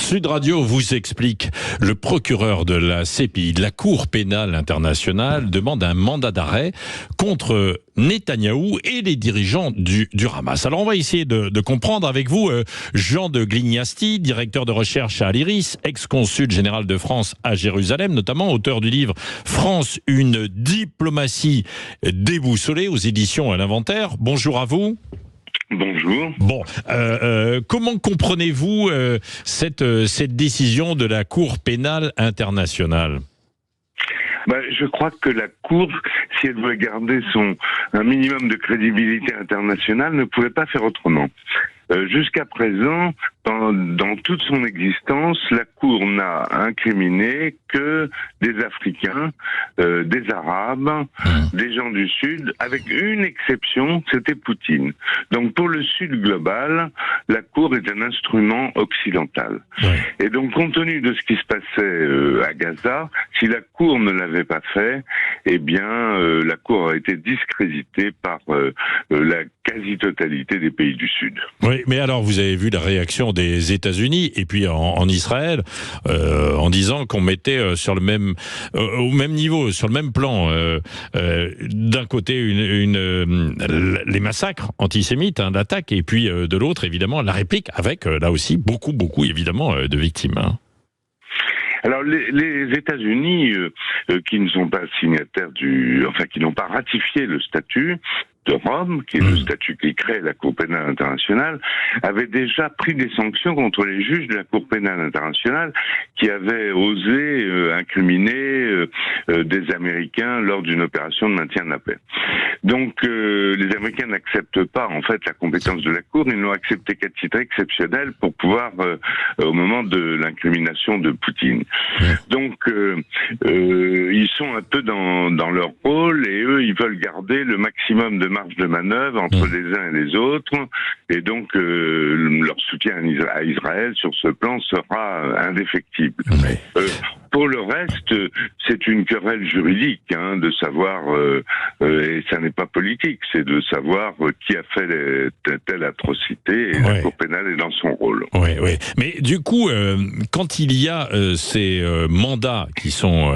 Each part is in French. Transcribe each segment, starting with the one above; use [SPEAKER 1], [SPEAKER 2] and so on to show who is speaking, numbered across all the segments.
[SPEAKER 1] Sud Radio vous explique. Le procureur de la CPI, de la Cour pénale internationale, demande un mandat d'arrêt contre Netanyahou et les dirigeants du Hamas. Alors on va essayer de comprendre avec vous Jean de Glignasti, directeur de recherche à l'IRIS, ex-consul général de France à Jérusalem, notamment auteur du livre France, une diplomatie déboussolée aux éditions à l'Inventaire. Bonjour à vous.
[SPEAKER 2] Bonjour.
[SPEAKER 1] Bon, comment comprenez-vous cette décision de la Cour pénale internationale ?
[SPEAKER 2] Je crois que la Cour, si elle voulait garder un minimum de crédibilité internationale, ne pouvait pas faire autrement. Jusqu'à présent, dans toute son existence, la Cour n'a incriminé que des Africains, des Arabes, des gens du Sud, avec une exception, c'était Poutine. Donc pour le Sud global, la Cour est un instrument occidental. Ouais. Et donc compte tenu de ce qui se passait à Gaza, si la Cour ne l'avait pas fait, eh bien la Cour aurait été discréditée par la quasi-totalité des pays du Sud.
[SPEAKER 1] Oui, mais alors vous avez vu la réaction des États-Unis et puis en Israël en disant qu'on mettait sur le même au même niveau, sur le même plan, d'un côté les massacres antisémites, l'attaque, et puis de l'autre évidemment la réplique avec là aussi beaucoup évidemment de victimes.
[SPEAKER 2] Alors les États-Unis qui ne sont pas signataires qui n'ont pas ratifié le statut de Rome, qui est le statut qui crée la Cour pénale internationale, avait déjà pris des sanctions contre les juges de la Cour pénale internationale qui avaient osé incriminer des Américains lors d'une opération de maintien de la paix. Donc les Américains n'acceptent pas en fait la compétence de la Cour, ils l'ont accepté qu'à titre exceptionnel pour pouvoir au moment de l'incrimination de Poutine. Donc ils sont un peu dans leur rôle et eux ils veulent garder le maximum de marge de manœuvre entre les uns et les autres, et donc leur soutien à Israël sur ce plan sera indéfectible. Pour le reste, c'est une querelle juridique, de savoir, et ça n'est pas politique, c'est de savoir qui a fait telle atrocité, et la Cour pénale est dans son rôle.
[SPEAKER 1] Oui. Mais du coup, quand il y a ces mandats qui sont,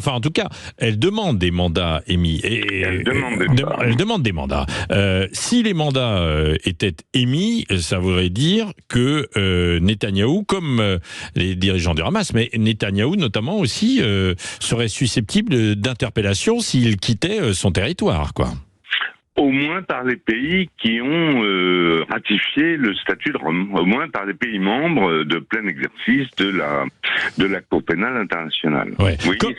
[SPEAKER 1] en tout cas, elle demande des mandats émis.
[SPEAKER 2] Elle
[SPEAKER 1] demande des mandats. Si les mandats étaient émis, ça voudrait dire que Netanyahou, comme les dirigeants du Hamas, mais Netanyahou notamment aussi, serait susceptible d'interpellation s'il quittait son territoire, quoi.
[SPEAKER 2] Au moins par les pays qui ont ratifié le statut de Rome, au moins par les pays membres de plein exercice de la Cour pénale internationale. Oui,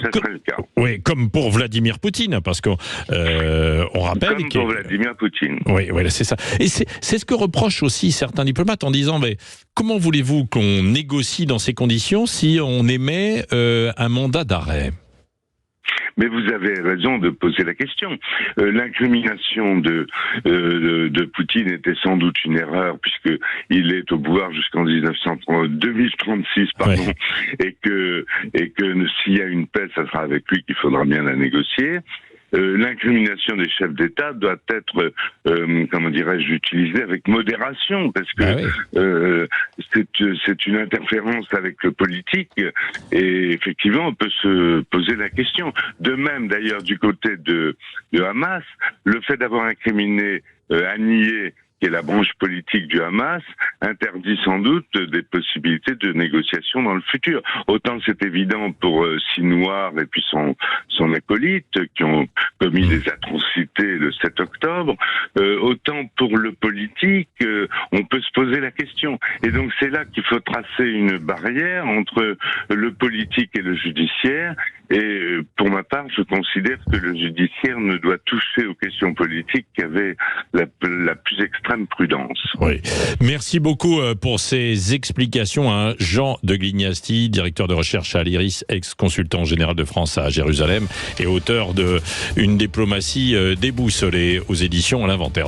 [SPEAKER 2] ça serait le cas.
[SPEAKER 1] Oui, comme pour Vladimir Poutine, parce qu'on rappelle...
[SPEAKER 2] Comme pour Vladimir Poutine.
[SPEAKER 1] Oui, c'est ça. Et c'est ce que reprochent aussi certains diplomates en disant, mais comment voulez-vous qu'on négocie dans ces conditions si on émet un mandat d'arrêt ?
[SPEAKER 2] Mais vous avez raison de poser la question. L'incrimination de Poutine était sans doute une erreur, puisque il est au pouvoir jusqu'en 2036, et que s'il y a une paix, ça sera avec lui qu'il faudra bien la négocier. L'incrimination des chefs d'État doit être, utilisée avec modération, parce que c'est une interférence avec le politique, et effectivement, on peut se poser la question. De même, d'ailleurs, du côté de Hamas, le fait d'avoir incriminé Haniyeh, qui est la branche politique du Hamas, interdit sans doute des possibilités de négociation dans le futur. Autant c'est évident pour Sinwar et puis son acolyte qui ont commis des atrocités le 7 octobre, autant pour le politique, on peut se poser la question. Et donc c'est là qu'il faut tracer une barrière entre le politique et le judiciaire. Et pour ma part, je considère que le judiciaire ne doit toucher aux questions politiques qu'avait la plus extrême prudence.
[SPEAKER 1] Oui. Merci beaucoup pour ces explications, Jean de Glignasti, directeur de recherche à l'IRIS, ex-consultant général de France à Jérusalem et auteur de Une diplomatie déboussolée aux éditions à l'Inventaire.